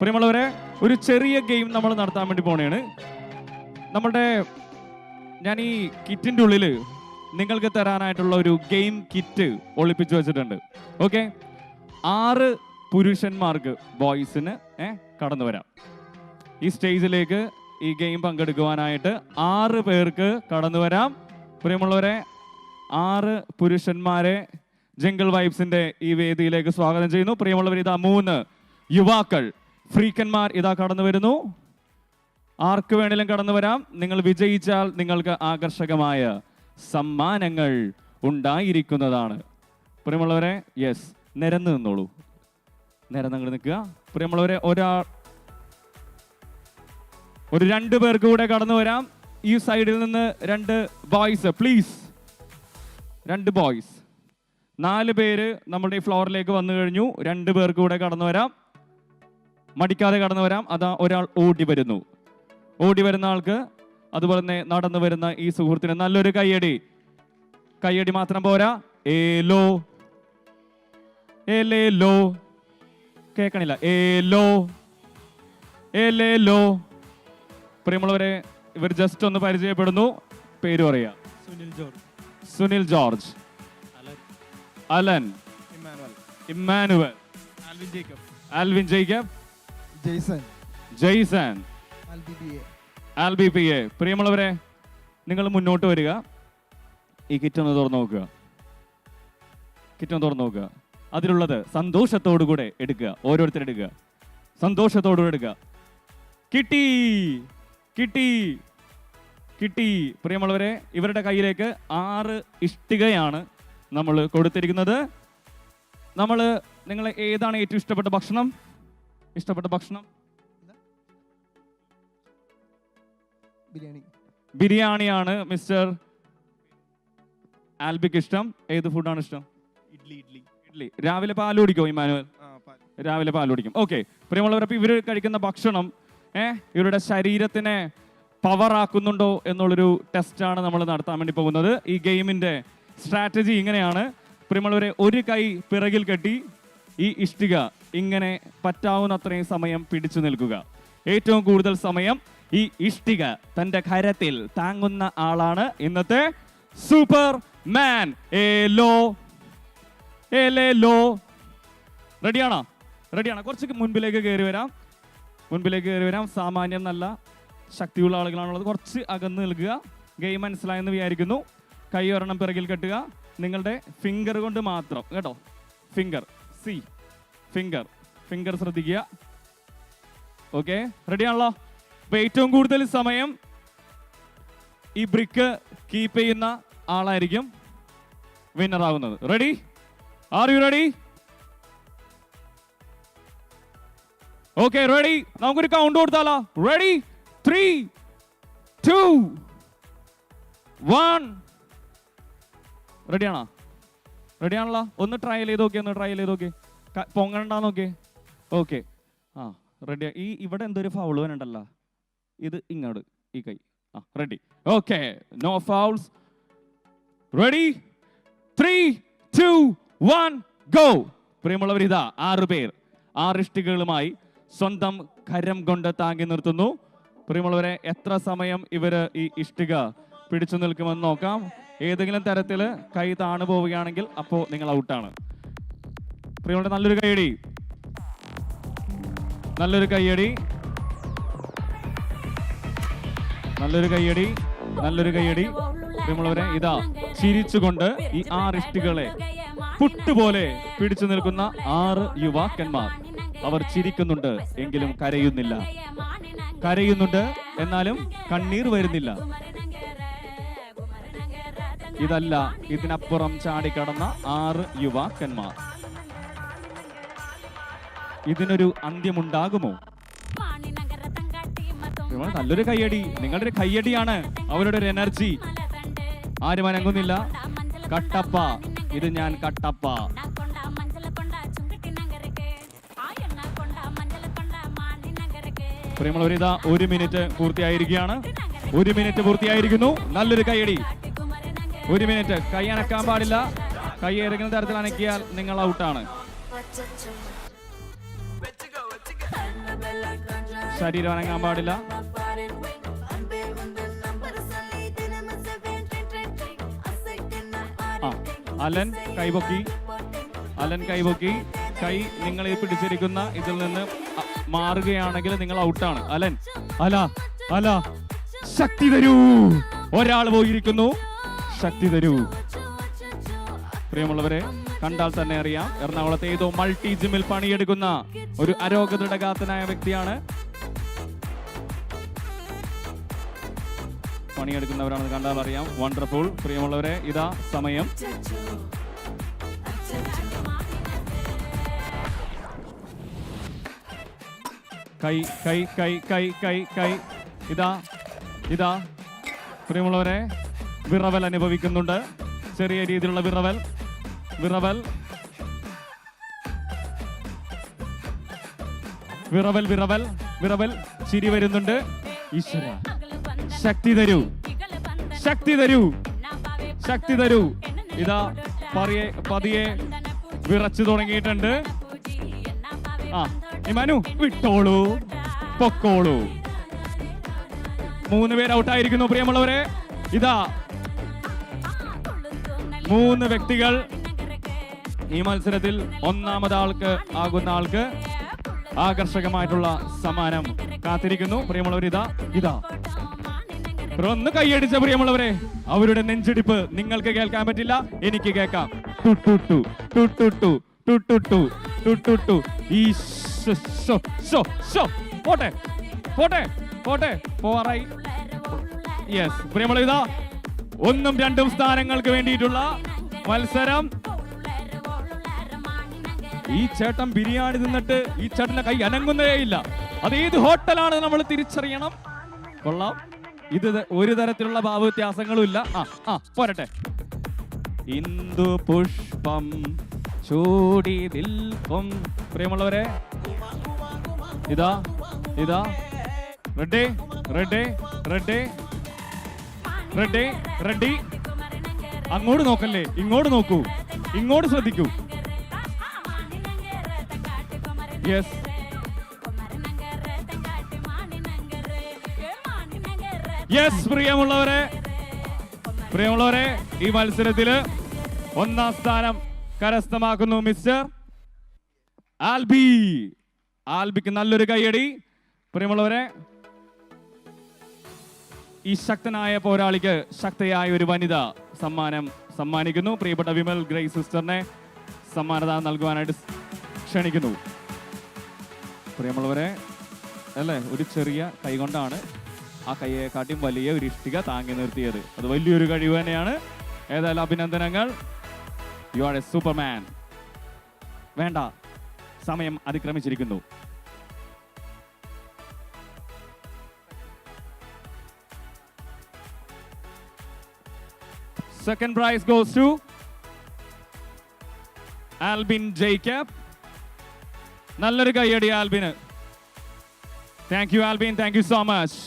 പ്രിയമുള്ളവരെ, ഒരു ചെറിയ ഗെയിം നമ്മൾ നടത്താൻ വേണ്ടി പോണേണ്. ഞാൻ ഈ കിറ്റിന്റെ ഉള്ളില് നിങ്ങൾക്ക് തരാനായിട്ടുള്ള ഒരു ഗെയിം കിറ്റ് ഒളിപ്പിച്ചു വെച്ചിട്ടുണ്ട്. ഓക്കെ, 6 പുരുഷന്മാർക്ക്, ബോയ്സിന് കടന്നു വരാം. ഈ സ്റ്റേജിലേക്ക് ഈ ഗെയിം പങ്കെടുക്കുവാനായിട്ട് 6 പേർക്ക് കടന്നു വരാം. പ്രിയമുള്ളവരെ, 6 പുരുഷന്മാരെ ജംഗിൾ വൈബ്സിന്റെ ഈ വേദിയിലേക്ക് സ്വാഗതം ചെയ്യുന്നു. പ്രിയമുള്ളവർ, ഇതാ 3 യുവാക്കൾ ഫ്രീക്കന്മാർ ഇതാ കടന്നു വരുന്നു. ആർക്ക് വേണേലും കടന്നു വരാം. നിങ്ങൾ വിജയിച്ചാൽ നിങ്ങൾക്ക് ആകർഷകമായ സമ്മാനങ്ങൾ ഉണ്ടായിരിക്കുന്നതാണ്. പ്രിയമുള്ളവരെ, യെസ്, നിരന്ന് നിന്നോളൂ, നിരന്നങ്ങ് നിൽക്കുക. പ്രിയമുള്ളവരെ, ഒരു 2 പേർക്ക് കൂടെ കടന്നു വരാം. ഈ സൈഡിൽ നിന്ന് 2 ബോയ്സ് പ്ലീസ്. 2 ബോയ്സ്, 4 പേര് നമ്മുടെ ഈ ഫ്ലോറിലേക്ക് വന്നു കഴിഞ്ഞു. 2 പേർക്ക് കൂടെ കടന്നു വരാം. മടിക്കാതെ കടന്നു വരാം. അതാ ഒരാൾ ഓടി വരുന്നു. ഓടി വരുന്ന ആൾക്ക്, അതുപോലെ തന്നെ നടന്നു വരുന്ന ഈ സുഹൃത്തിന് നല്ലൊരു കയ്യടി. കയ്യടി മാത്രം പോരാ, ഏലോ ഏലേലോ, കേൾക്കണില്ല, ഏലോ ഏലേലോ. പ്രിയമുള്ളവരെ, ഇവർ ജസ്റ്റ് ഒന്ന് പരിചയപ്പെടുന്നു. പേര് പറയാ. Sunil George, Alan, Emmanuel, Alvin Jacob, Jason, ആൽബിപിഎ. പ്രിയമുള്ളവരെ, നിങ്ങൾ മുന്നോട്ട് വരിക. ഈ കിറ്റ് ഒന്ന് തുറന്നു നോക്കുക. കിറ്റ് ഒന്ന് തുറന്നു നോക്കുക. അതിലുള്ളത് സന്തോഷത്തോടുകൂടെ എടുക്കുക. ഓരോരുത്തർ എടുക്കുക, സന്തോഷത്തോടുകൂടെ എടുക്കുക. കിട്ടി കിട്ടി കിട്ടി. പ്രിയമുള്ളവരെ, ഇവരുടെ കയ്യിലേക്ക് 6 ഇഷ്ടികയാണ് നമ്മൾ കൊടുത്തിരിക്കുന്നത്. നിങ്ങളെ ഏതാണ് ഏറ്റവും ഇഷ്ടപ്പെട്ട ഭക്ഷണം? ബിരിയാണിയാണ് മിസ്റ്റർ ആൽബിക്ക് ഇഷ്ടം. ഏത് ഫുഡാണ് ഇഷ്ടം? ഇഡ്ലി. രാവിലെ പാൽ കുടിക്കോ ഇമ്മാനുവൽ? രാവിലെ പാൽ കുടിക്കും. ഓക്കെ, പ്രിയമുള്ളവർ, അപ്പോൾ ഇവർ കഴിക്കുന്ന ഭക്ഷണം ഇവരുടെ ശരീരത്തിനെ പവർ ആക്കുന്നുണ്ടോ എന്നുള്ളൊരു ടെസ്റ്റാണ് നമ്മൾ നടത്താൻ വേണ്ടി പോകുന്നത്. ഈ ഗെയിമിന്റെ സ്ട്രാറ്റജി ഇങ്ങനെയാണ്. പ്രിയമുള്ളവരെ, ഒരു കൈ പിറകിൽ കെട്ടി ഈ ഇഷ്ടിക ഇങ്ങനെ പറ്റാവുന്നത്രയും സമയം പിടിച്ചു നിൽക്കുക. ഏറ്റവും കൂടുതൽ സമയം ഈ ഇഷ്ടിക തന്റെ കരത്തിൽ താങ്ങുന്ന ആളാണ് ഇന്നത്തെ സൂപ്പർ മാൻ. റെഡിയാണോ? കുറച്ച് മുൻപിലേക്ക് കയറി വരാം. സാമാന്യം നല്ല ശക്തിയുള്ള ആളുകളാണുള്ളത്. കുറച്ച് അകന്ന് നിൽക്കുക. ഗെയിം മനസ്സിലായെന്ന് വിചാരിക്കുന്നു. കൈ ഒരെണ്ണം പിറകിൽ കെട്ടുക. നിങ്ങളുടെ ഫിംഗർ കൊണ്ട് മാത്രം കേട്ടോ. ഫിംഗർ ശ്രദ്ധിക്കുക. ഓക്കെ, റെഡിയാണല്ലോ? അപ്പൊ ഏറ്റവും കൂടുതൽ സമയം ഈ ബ്രിക്ക് കീപ്പ് ചെയ്യുന്ന ആളായിരിക്കും വിന്നർ ആവുന്നത്. Ready? Are you ready? Okay, ready. നമുക്കൊരു കൗണ്ട് കൊടുത്താലോ? റെഡി? 3, 2, 1. റെഡിയാണല്ലോ? ഒന്ന് ട്രയൽ ചെയ്ത് നോക്കി. പൊങ്ങണ്ടാ നോക്കി. Okay, ready. ഇവിടെ എന്തൊരു ഫൗള് വേണ്ടല്ലോ. ഇത് ഇങ്ങോട്ട്, ഈ കൈ. Ready? Okay, no fouls. Ready? 3, 2, 1, go. പ്രിയമുള്ളവർ, ഇതാ 6 പേർ 6 ഇഷ്ടികകളുമായി സ്വന്തം കരം കൊണ്ട് താങ്ങി നിർത്തുന്നു. പ്രിയമുള്ളവരെ, എത്ര സമയം ഇവര് ഈ ഇഷ്ടിക പിടിച്ചു നിൽക്കുമെന്ന് നോക്കാം. ഏതെങ്കിലും തരത്തിൽ കൈ താണു പോവുകയാണെങ്കിൽ അപ്പോൾ നിങ്ങൾ ഔട്ടാണ്. പ്രിയമുള്ള, നല്ലൊരു കൈയടി. പ്രിയമുള്ളവരെ, ഇതാ ചിരിച്ചുകൊണ്ട് ഈ 6 ഇഷ്ടികളെ പുട്ടുപോലെ പിടിച്ചു നിൽക്കുന്ന 6 യുവാക്കന്മാർ. അവർ ചിരിക്കുന്നുണ്ട് എങ്കിലും കരയുന്നുണ്ട് എന്നാലും കണ്ണീർ വരുന്നില്ല. ഇതല്ല, ഇതിനപ്പുറം ചാടിക്കടന്ന 6 യുവാക്കന്മാർ. ഇതിനൊരു അന്ത്യമുണ്ടാകുമോ? നല്ലൊരു കയ്യടി. നിങ്ങളുടെ കയ്യടിയാണ് അവരുടെ ഒരു എനർജി. ആരും അനങ്ങുന്നില്ല. കട്ടപ്പ, ഇത് ഞാൻ കട്ടപ്പ. പ്രിയമുള്ളവർ, ഇതാ 1 മിനിറ്റ് പൂർത്തിയായിരിക്കുകയാണ്. 1 മിനിറ്റ് പൂർത്തിയായിരിക്കുന്നു. നല്ലൊരു കയ്യടി. 1 മിനിറ്റ്. കൈ അനക്കാൻ പാടില്ല. കൈ ഏതെങ്കിലും തരത്തിൽ അനക്കിയാൽ നിങ്ങൾ ഔട്ടാണ്. ശരീരം അനങ്ങാൻ പാടില്ല. അലൻ കൈപൊക്കി, അലൻ കൈപൊക്കി. കൈ നിങ്ങൾ ഈ പിടിച്ചിരിക്കുന്ന ഇതിൽ നിന്ന് മാറുകയാണെങ്കിൽ നിങ്ങൾ ഔട്ടാണ്. അലൻ, അല അല, ശക്തി തരൂ. ഒരാൾ പോയിരിക്കുന്നു, ശക്തി തരൂ. പ്രിയമുള്ളവരെ, കണ്ടാൽ തന്നെ അറിയാം എറണാകുളത്തെ ഏതോ മൾട്ടി ജിമ്മിൽ പണിയെടുക്കുന്ന ഒരു അരോഗദൃഢഗാത്തനായ വ്യക്തിയാണ്. പണിയെടുക്കുന്നവരാണെന്ന് കണ്ടാൽ അറിയാം. വണ്ടർഫുൾ. പ്രിയമുള്ളവരെ, ഇതാ സമയം. കൈ കൈ കൈ കൈ കൈ കൈ ഇതാ ഇതാ. പ്രിയമുള്ളവരെ, വിറവൽ അനുഭവിക്കുന്നുണ്ട്. ചെറിയ രീതിയിലുള്ള വിറവൽ വിറവൽ വിറവൽ വിറവൽ വിറവൽ. ചിരി വരുന്നുണ്ട്. ഈശ്വര, ശക്തി തരൂ, ശക്തി തരൂ, ശക്തി തരൂ. ഇതാ പതിയെ വിറച്ചു തുടങ്ങിയിട്ടുണ്ട്. ഇമാനു വിട്ടോളൂ, പൊക്കോളൂ. 3 പേര് ഔട്ടായിരിക്കുന്നു. പ്രിയമുള്ളവരെ, ഇതാ 3 വ്യക്തികൾ ഈ മത്സരത്തിൽ ആകുന്ന ആൾക്ക് ആകർഷകമായിട്ടുള്ള സമ്മാനം കാത്തിരിക്കുന്നു. പ്രിയമുള്ളവർ, ഇതാ ഇതാ. ഒന്ന് കൈയടിച്ച പ്രിയമുള്ളവരെ, അവരുടെ നെഞ്ചിടിപ്പ് നിങ്ങൾക്ക് കേൾക്കാൻ പറ്റില്ല, എനിക്ക് കേൾക്കാം. ടുട്ടുട്ടു ടുട്ടുട്ടു ടുട്ടുട്ടു ടുട്ടുട്ടു. പോട്ടെ പോട്ടെ പോട്ടെ, പോറായി. യെസ്, പ്രിയമുള്ള, ഇതാ 1ഉം 2ഉം സ്ഥാനങ്ങൾക്ക് വേണ്ടിയിട്ടുള്ള മത്സരം. ഈ ചേട്ടൻ ബിരിയാണി തിന്നിട്ട് ഈ ചേട്ടന്റെ കൈ അനങ്ങുന്നേ ഇല്ല. അത് ഏത് ഹോട്ടലാണ് നമ്മൾ തിരിച്ചറിയണം. കൊള്ളാം. ഇത് ഒരു തരത്തിലുള്ള ഭാവവ്യത്യാസങ്ങളും ഇല്ല. പോരട്ടെ. ഇന്ദു പുഷ്പം ചൂടി നിൽക്കും. പ്രിയമുള്ളവരെ, ഇതാ ഇതാ. Ready ready ready ready ready. അങ്ങോട്ട് നോക്കല്ലേ, ഇങ്ങോട്ട് നോക്കൂ, ഇങ്ങോട്ട് ശ്രദ്ധിക്കൂ. Yes, yes. പ്രിയമുള്ളവരെ, ഈ മത്സരത്തില് 1ാം സ്ഥാനം കരസ്ഥമാക്കുന്നു മിസ്റ്റർ ആൽബി. ആൽബിക്ക് നല്ലൊരു കൈയടി. പ്രിയമുള്ളവരെ, ഈ ശക്തനായ പോരാളിക്ക് ശക്തയായ ഒരു വനിത സമ്മാനിക്കുന്നു. പ്രിയപ്പെട്ട വിമൽ ഗ്രേസ് സിസ്റ്ററിനെ സമ്മാനദാനം നൽകുവാനായിട്ട് ക്ഷണിക്കുന്നു. പ്രിയമുള്ളവരെ, അല്ലേ, ഒരു ചെറിയ കൈ കൊണ്ടാണ് ആ കൈയെക്കാട്ടിയും വലിയ ഒരു ഇഷ്ടിക താങ്ങി നിർത്തിയത്. അത് വലിയൊരു കഴിവ് തന്നെയാണ്. ഏതായാലും അഭിനന്ദനങ്ങൾ. You are A Superman. വേണ്ട, സമയം അതിക്രമിച്ചിരിക്കുന്നു. Second prize goes to Albin Jacob. നല്ലൊരു കൈയടി ആൽബിന്. Thank you Albin, thank you so much.